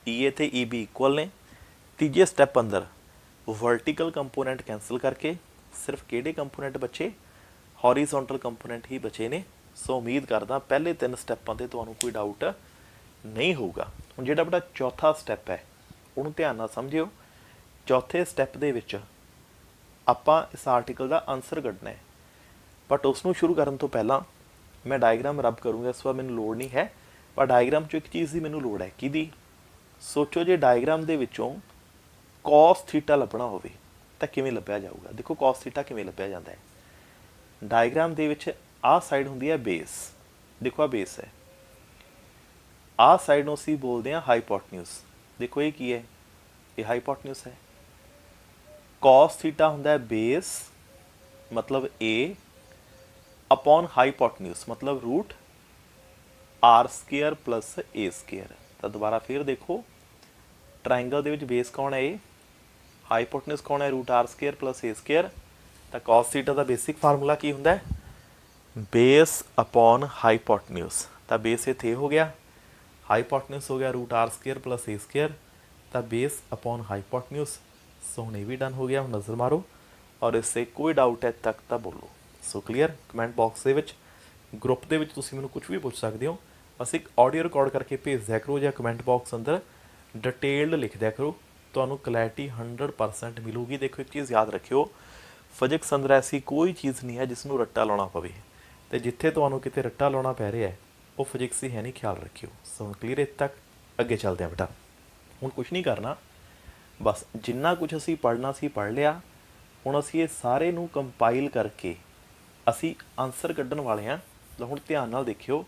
EA ते EB इक्वल ने। तीजे स्टैप अंदर वर्टिकल कंपोनेंट कैंसल करके सिर्फ किहड़े कंपोनेंट बचे, हॉरीजोंटल कंपोनेंट ही बचे ने। सो उम्मीद करदा पहले 3 स्टैपों ते तुहानूं कोई डाउट नहीं होगा। हुण जिहड़ा बेटा चौथा स्टैप है उहनूं ध्यान नाल समझिओ। चौथे स्टैप दे विच आपां इस आर्टिकल का आंसर कढना है, बट उसनूं शुरू करन तो पहलां मैं डायग्राम रब करूँगा। इस बार मैनूं लोड़ नहीं है, पर डायग्राम चों एक चीज़ की मैनूं लोड़ है। किहदी, सोचो जे डायग्राम दे विचों कॉस थीटा लभना होवे तां किवें लभ्या जाऊगा। देखो कॉस थीटा किवें लभ्या जांदा है। डायग्राम दे विच आ साइड हुंदी है बेस, देखो आ बेस है। आ साइड नूं असीं बोलदे हां हाइपोटन्यूज। देखो ये की है, ये हाइपोटन्यूज है। कॉस थीटा हुंदा है बेस मतलब ए अपॉन हाइपोटन्यूज मतलब रूट आर स्केयर प्लस ए स्केयर। तो दोबारा फिर देखो, ट्राइंगल दे विच बेस कौन है ए, हाइपोटन्यूज कौन है रूट आर स्केयर प्लस ए स्केयर। तो कॉस थीटा का बेसिक फार्मूला की हुंदा है ਬੇਸ ਅਪੋਨ ਹਾਈਪੋਟਨਿਊਸ, ਤਾਂ ਬੇਸ ਇੱਥੇ ਹੋ ਗਿਆ, ਹਾਈਪੋਟਨਿਊਸ ਹੋ ਗਿਆ रूट आर स्केयर प्लस ए स्केयर, ਤਾਂ ਬੇਸ ਅਪੋਨ ਹਾਈਪੋਟਨਿਊਸ। सो ਹੁਣ ਇਹ ਵੀ ਡਨ ਹੋ ਗਿਆ। ਹੁਣ ਨਜ਼ਰ ਮਾਰੋ ਔਰ ਇਸੇ ਕੋਈ ਡਾਊਟ ਹੈ ਤੱਕ ਤਾਂ ਬੋਲੋ। ਸੋ ਕਲੀਅਰ। ਕਮੈਂਟ ਬਾਕਸ ਦੇ ਵਿੱਚ ਗਰੁੱਪ ਦੇ ਵਿੱਚ ਤੁਸੀਂ ਮੈਨੂੰ ਕੁਝ ਵੀ ਪੁੱਛ ਸਕਦੇ ਹੋ, ਬਸ ਇੱਕ ਆਡੀਓ ਰਿਕਾਰਡ ਕਰਕੇ ਭੇਜ ਦਿਆ ਕਰੋ ਜਾਂ ਕਮੈਂਟ ਬਾਕਸ ਅੰਦਰ ਡਿਟੇਲਡ ਲਿਖ ਦਿਆ ਕਰੋ, ਤੁਹਾਨੂੰ ਕਲੈਰਿਟੀ 100% ਮਿਲੂਗੀ। ਦੇਖੋ ਇੱਕ ਚੀਜ਼ ਯਾਦ ਰੱਖਿਓ, ਫਿਜ਼ਿਕਸ ਅੰਦਰ ਐਸੀ ਕੋਈ ਚੀਜ਼ ਨਹੀਂ ਹੈ ਜਿਸ ਨੂੰ ਰੱਟਾ ਲਾਉਣਾ ਪਵੇ, ਅਤੇ ਜਿੱਥੇ ਤੁਹਾਨੂੰ ਕਿਤੇ ਰੱਟਾ ਲਾਉਣਾ ਪੈ ਰਿਹਾ ਉਹ ਫਿਜ਼ਿਕਸ ਹੀ ਹੈ ਨਹੀਂ, ਖਿਆਲ ਰੱਖਿਓ। ਸੋ ਹੁਣ ਕਲੀਅਰ ਇੱਥੇ ਤੱਕ, ਅੱਗੇ ਚੱਲਦੇ ਹਾਂ ਬੇਟਾ। ਹੁਣ ਕੁਛ ਨਹੀਂ ਕਰਨਾ, ਬਸ ਜਿੰਨਾ ਕੁਝ ਅਸੀਂ ਪੜ੍ਹਨਾ ਸੀ ਪੜ੍ਹ ਲਿਆ। ਹੁਣ ਅਸੀਂ ਇਹ ਸਾਰੇ ਨੂੰ ਕੰਪਾਈਲ ਕਰਕੇ ਅਸੀਂ ਆਨਸਰ ਕੱਢਣ ਵਾਲੇ ਹਾਂ। ਤਾਂ ਹੁਣ ਧਿਆਨ ਨਾਲ ਦੇਖਿਓ,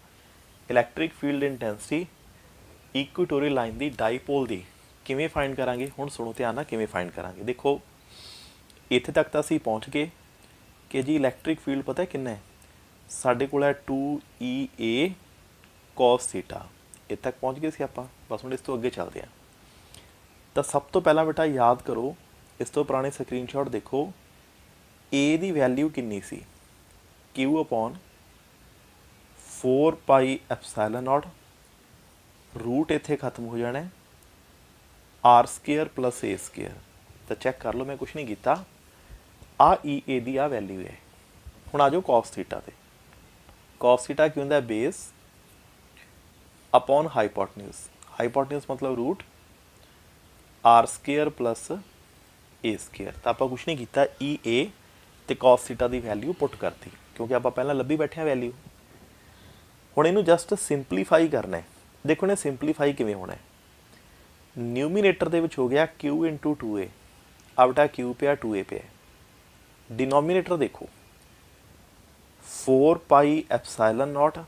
ਇਲੈਕਟ੍ਰਿਕ ਫੀਲਡ ਇੰਟੈਂਸਿਟੀ ਇਕੁਟੋਰੀਅਲ ਲਾਈਨ ਦੀ ਡਾਈਪੋਲ ਦੀ ਕਿਵੇਂ ਫਾਈਂਡ ਕਰਾਂਗੇ। ਹੁਣ ਸੁਣੋ ਧਿਆਨ ਨਾਲ ਕਿਵੇਂ ਫਾਈਂਡ ਕਰਾਂਗੇ। ਦੇਖੋ ਇੱਥੇ ਤੱਕ ਤਾਂ ਅਸੀਂ ਪਹੁੰਚ ਗਏ ਕਿ ਜੀ ਇਲੈਕਟ੍ਰਿਕ ਫੀਲਡ ਪਤਾ ਕਿੰਨਾ ਹੈ, ਸਾਡੇ ਕੋਲ ਹੈ 2EA cos ਥੀਟਾ। ਇੱਥੇ ਤੱਕ ਪਹੁੰਚ ਗਏ ਸੀ ਆਪਾਂ। ਬਸ ਹੁਣ ਇਸ ਤੋਂ ਅੱਗੇ ਚੱਲਦੇ ਹਾਂ। ਤਾਂ ਸਭ ਤੋਂ ਪਹਿਲਾਂ ਬੇਟਾ ਯਾਦ ਕਰੋ, ਇਸ ਤੋਂ ਪੁਰਾਣੇ ਸਕਰੀਨਸ਼ਾਟ ਦੇਖੋ, A ਦੀ ਵੈਲਿਊ ਕਿੰਨੀ ਸੀ, Q upon 4 pi epsilon naught, root ਇੱਥੇ ਖਤਮ ਹੋ ਜਾਣਾ, r square plus a square. ਤਾਂ ਚੈੱਕ ਕਰ ਲਓ, ਮੈਂ ਕੁਛ ਨਹੀਂ ਕੀਤਾ, ਆ EA ਦੀ ਆ ਵੈਲਿਊ ਹੈ। ਹੁਣ ਆ ਜਾਓ cos ਥੀਟਾ ਤੇ। cos ਥੀਟਾ ਕੀ ਹੁੰਦਾ, ਬੇਸ ਅਪੋਨ ਹਾਈਪੋਟਨਿਊਸ। ਹਾਈਪੋਟਨਿਊਸ ਮਤਲਬ रूट आर स्केयर प्लस ए स्केयर। तो आप कुछ नहीं किया, EA तो cos थीटा की वैल्यू पुट करती, क्योंकि आप पहला लभी बैठे वैल्यू। हुण इनू जस्ट सिंपलीफाई करना है। देखो ने सिंपलीफाई किवें होना है, न्यूमीनेटर दे विच हो गया Q इंटू 2A, आ बेटा Q पे 2A पे है। डिनोमीनेटर देखो 4 पाई एप्साइलन नॉट,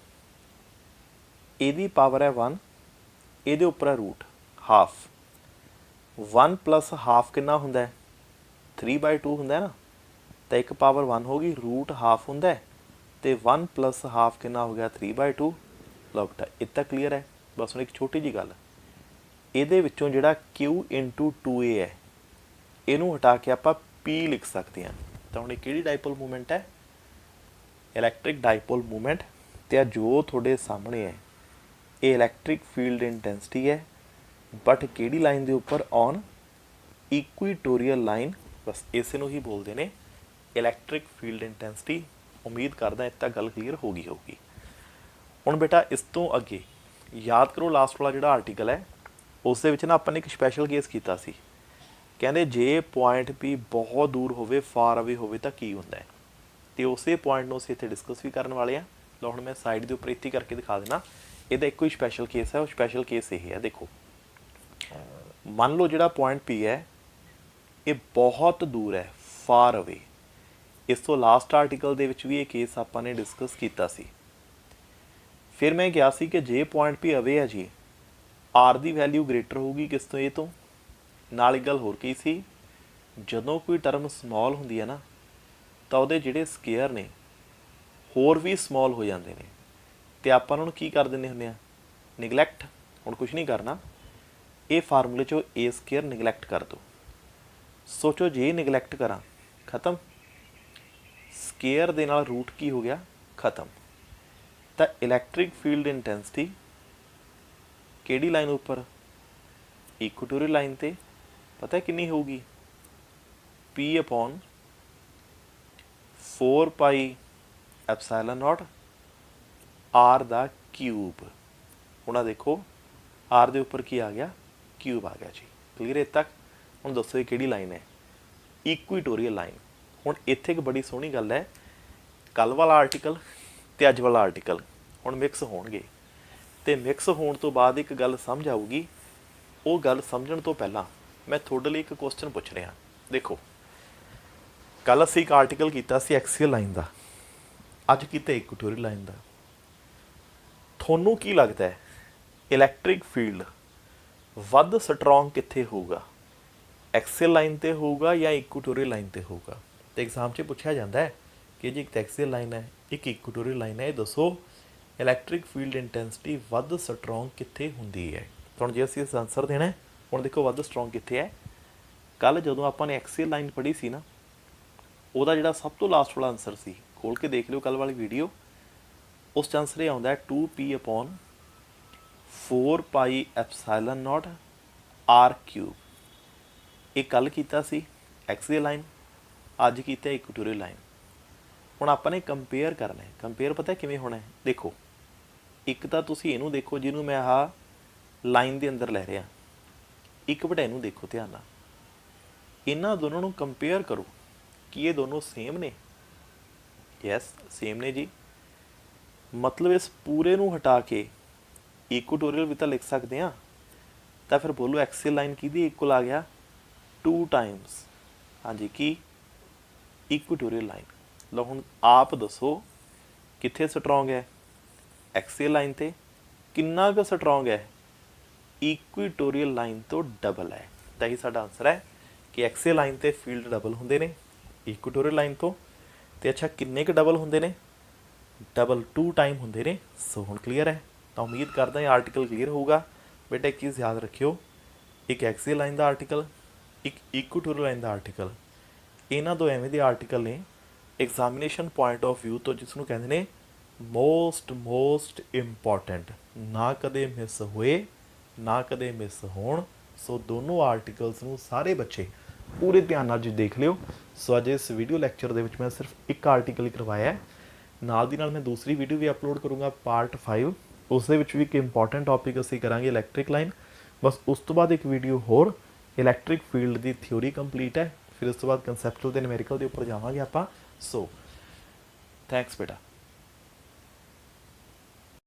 ਇਹਦੀ पावर है 1, ਇਹਦੇ ਉੱਪਰ है रूट हाफ। 1 प्लस हाफ कितना होंदा है, 3/2 होंदा है ना, तो एक पावर 1 होगी, रूट हाफ होंदा है, तो 1 प्लस हाफ कितना हो गया 3/2। लो बेटा इतना क्लीयर है। बस हुण एक छोटी जी गल, ਇਹਦੇ ਵਿੱਚੋਂ ਜਿਹੜਾ Q इंटू 2A है, ਇਹਨੂੰ हटा के ਆਪਾਂ P लिख सकते हैं। तो ਹੁਣ ਇਹ ਕਿਹੜੀ डाइपोल मूवमेंट है, इलैक्ट्रिक डाइपोल मूवमेंट। तो जो थोड़े सामने है ये इलैक्ट्रिक फील्ड इंटेंसिटी है, बट किहड़ी लाइन के उपर, ऑन इक्वीटोरीअल लाइन। बस इस ही बोलते हैं इलैक्ट्रिक फील्ड इंटेंसिटी। उम्मीद करदा इत्ता गल क्लीयर हो गई होगी। हुण बेटा इस तो अगे याद करो, लास्ट वाला जिहड़ा आर्टिकल है उस दे विच ना आपां ने एक स्पैशल केस कीता सी, कहंदे जे पॉइंट P बहुत दूर होवे, फार अवे होवे तां की हुंदा है। तो उस पॉइंट नूं असीं इत्थे डिस्कस भी करन वाले हां। लो हुण मैं साइड के उपर इत्थे करके दिखा देना, इहदा इक्को ही स्पैशल केस है। वो स्पैशल केस यही है, देखो मान लो जिहड़ा पॉइंट P है ये बहुत दूर है, फार अवे। इस तो लास्ट आर्टिकल दे विच भी ये केस आपां ने डिस्कस कीता सी। फिर मैं कहा सी कि जे पॉइंट P अवे है जी, आर की वैल्यू ग्रेटर होगी किस तो, ये तो नाल एक गल होर की सी, जदों कोई टर्म समॉल हुंदी है ना, तो उहदे जिहड़े स्केयर ने होर भी समॉल हो जाते हैं, तो आपां उहनूं की कर दिंदे हुंदे आ, निगलैक्ट। हुण कुछ नहीं करना, ये फार्मूले चो ए स्केयर निगलैक्ट कर दो। सोचो जे निगलैक्ट करा, खत्म, स्केयर दे नाल रूट की हो गया, खत्म। तो इलैक्ट्रिक फील्ड इंटेंसिटी किहड़ी लाइन उपर, इक्वेटोरियल लाइन ते पता है कितनी होगी, P upon 4 pi epsilon naught R दा क्यूब। हुण देखो आर दे उपर की आ गया, क्यूब आ गया जी। क्लीयर इत्थे तक। हुण दसो ये किहड़ी लाइन है, इक्वीटोरीअल लाइन। हुण इत्थे एक बड़ी सोहनी गल है, कल वाला आर्टिकल ते अज वाला आर्टिकल हुण मिक्स होणगे, ते मिक्स होण तो बाद एक गल समझ आऊगी। वो गल समझण तो पहला मैं तुहाडे लई एक क्वेश्चन पुछ रहा। देखो कल असीं एक आर्टिकल कीता सी एक्सीयल लाइन का, अज कीता इक्वेटोरीअल लाइन का। तुहानूं की लगता है इलैक्ट्रिक फील्ड वध स्ट्रोंग कित्थे होगा, एक्सीयल लाइन ते होगा या इक्वेटोरीअल लाइन ते होगा। तो एग्जाम 'च पूछा जाता है कि जी एक एक्सीयल लाइन है, एक इक्वेटोरीअल लाइन है, ये दसो इलैक्ट्रिक फील्ड इंटेंसिटी वध स्ट्रोंग कित्थे हुंदी है। तो हुण जे असीं इस आंसर देना है, हुण देखो वध स्ट्रोंग कित्थे है। कल जदों आपां ने एक्सीयल लाइन पढ़ी सी ना, ਉਹਦਾ ਜਿਹੜਾ ਸਭ ਤੋਂ ਲਾਸਟ ਵਾਲਾ आंसर सी, खोल के देख लो कल वाली वीडियो, ਉਸ 'ਚ ਆਂਸਰ ਇਹ ਆਉਂਦਾ ਹੈ 2p/4 ਪਾਈ ਐਪਸਾਈਲਨ ਨੋਟ ਆਰ ਕਿਊਬ। ਇਹ ਕੱਲ ਕੀਤਾ ਸੀ ਐਕਸੀਅਲ ਲਾਈਨ, ਅੱਜ ਕੀਤਾ ਇਕੁਟੋਰੀਅਲ ਲਾਈਨ। ਹੁਣ ਆਪਾਂ ਨੇ ਕੰਪੇਅਰ ਕਰਨਾ ਹੈ। ਕੰਪੇਅਰ ਪਤਾ ਕਿਵੇਂ ਹੋਣਾ ਹੈ? ਦੇਖੋ, ਇੱਕ ਤਾਂ ਤੁਸੀਂ ਇਹਨੂੰ ਦੇਖੋ ਜਿਹਨੂੰ ਮੈਂ ਆਹ ਲਾਈਨ ਦੇ ਅੰਦਰ ਲੈ ਰਿਹਾ, ਇੱਕ ਬਟਾ ਇਹਨੂੰ ਦੇਖੋ ਧਿਆਨ ਨਾਲ। ਇਹਨਾਂ ਦੋਨੋਂ ਨੂੰ ਕੰਪੇਅਰ ਕਰੋ ਕਿ ਇਹ ਦੋਨੋਂ ਸੇਮ ਨੇ। ਯੈਸ ਸੇਮ ਨੇ ਜੀ। ਮਤਲਬ ਇਸ ਪੂਰੇ ਨੂੰ ਹਟਾ ਕੇ ਇਕੁਟੋਰੀਅਲ ਵੀ ਤਾਂ ਲਿਖ ਸਕਦੇ ਹਾਂ। ਤਾਂ ਫਿਰ ਬੋਲੋ ਐਕਸੀਅਲ ਲਾਈਨ ਕਿਹਦੀ ਇਕੁਅਲ ਆ ਗਿਆ? 2 ਟਾਈਮਸ ਹਾਂਜੀ ਕੀ ਇਕੁਟੋਰੀਅਲ ਲਾਈਨ। ਲਓ ਹੁਣ ਆਪ ਦੱਸੋ ਕਿੱਥੇ ਸਟਰੋਂਗ ਹੈ? ਐਕਸੀਅਲ ਲਾਈਨ 'ਤੇ। ਕਿੰਨਾ ਕੁ ਸਟਰੋਂਗ ਹੈ? ਇਕੁਟੋਰੀਅਲ ਲਾਈਨ ਤੋਂ ਡਬਲ ਹੈ। ਤਾਂ ਇਹੀ ਸਾਡਾ ਆਨਸਰ ਹੈ ਕਿ ਐਕਸੀਅਲ ਲਾਈਨ 'ਤੇ ਫੀਲਡ ਡਬਲ ਹੁੰਦੇ ਨੇ ਇਕੁਟੋਰੀਅਲ ਲਾਈਨ ਤੋਂ। ਅਤੇ ਅੱਛਾ ਕਿੰਨੇ ਕੁ ਡਬਲ ਹੁੰਦੇ ਨੇ? ਡਬਲ 2 ਟਾਈਮ ਹੁੰਦੇ ਨੇ। ਸੋ ਹੁਣ ਕਲੀਅਰ ਹੈ। ਤਾਂ ਉਮੀਦ ਕਰਦਾ ਇਹ ਆਰਟੀਕਲ ਕਲੀਅਰ ਹੋਊਗਾ। ਬੇਟਾ ਇੱਕ ਚੀਜ਼ ਯਾਦ ਰੱਖਿਓ, ਇੱਕ ਐਕਸੀਅਲ ਲਾਈਨ ਦਾ ਆਰਟੀਕਲ, ਇੱਕ ਇਕੁਟੋਰੀਅਲ ਲਾਈਨ ਦਾ ਆਰਟੀਕਲ। ਇਹਨਾਂ ਦੋ ਐਵੇਂ ਦੇ ਆਰਟੀਕਲ ਨੇ ਐਗਜ਼ਾਮੀਨੇਸ਼ਨ ਪੁਆਇੰਟ ਆਫ ਵਿਊ ਤੋਂ, ਜਿਸ ਨੂੰ ਕਹਿੰਦੇ ਨੇ ਮੋਸਟ ਇੰਪੋਰਟੈਂਟ। ਨਾ ਕਦੇ ਮਿਸ ਹੋਏ, ਨਾ ਕਦੇ ਮਿਸ ਹੋਣ। ਸੋ ਦੋਨੋਂ ਆਰਟੀਕਲਸ ਨੂੰ ਸਾਰੇ ਬੱਚੇ ਪੂਰੇ ਧਿਆਨ ਨਾਲ ਜੀ ਦੇਖ ਲਿਓ। ਸੋ ਅੱਜ ਇਸ ਵੀਡੀਓ ਲੈਕਚਰ ਦੇ ਵਿੱਚ ਮੈਂ ਸਿਰਫ ਇੱਕ ਆਰਟੀਕਲ ਹੀ ਕਰਵਾਇਆ। ਨਾਲ ਦੀ ਨਾਲ ਮੈਂ ਦੂਸਰੀ ਵੀਡੀਓ ਵੀ ਅਪਲੋਡ ਕਰੂੰਗਾ ਪਾਰਟ 5। ਉਸ ਦੇ ਵਿੱਚ ਵੀ ਇੱਕ ਇੰਪੋਰਟੈਂਟ ਟੌਪਿਕ ਅਸੀਂ ਕਰਾਂਗੇ ਇਲੈਕਟ੍ਰਿਕ ਲਾਈਨ। ਬਸ ਉਸ ਤੋਂ ਬਾਅਦ ਇੱਕ ਵੀਡੀਓ ਹੋਰ ਇਲੈਕਟ੍ਰਿਕ ਫੀਲਡ ਦੀ ਥਿਊਰੀ ਕੰਪਲੀਟ ਹੈ। ਫਿਰ ਉਸ ਤੋਂ ਬਾਅਦ ਕੰਸੈਪਚੁਅਲ ਤੇ ਨਿਊਮੈਰੀਕਲ ਦੇ ਉੱਪਰ ਜਾਵਾਂਗੇ ਆਪਾਂ। ਸੋ ਥੈਂਕਸ ਬੇਟਾ।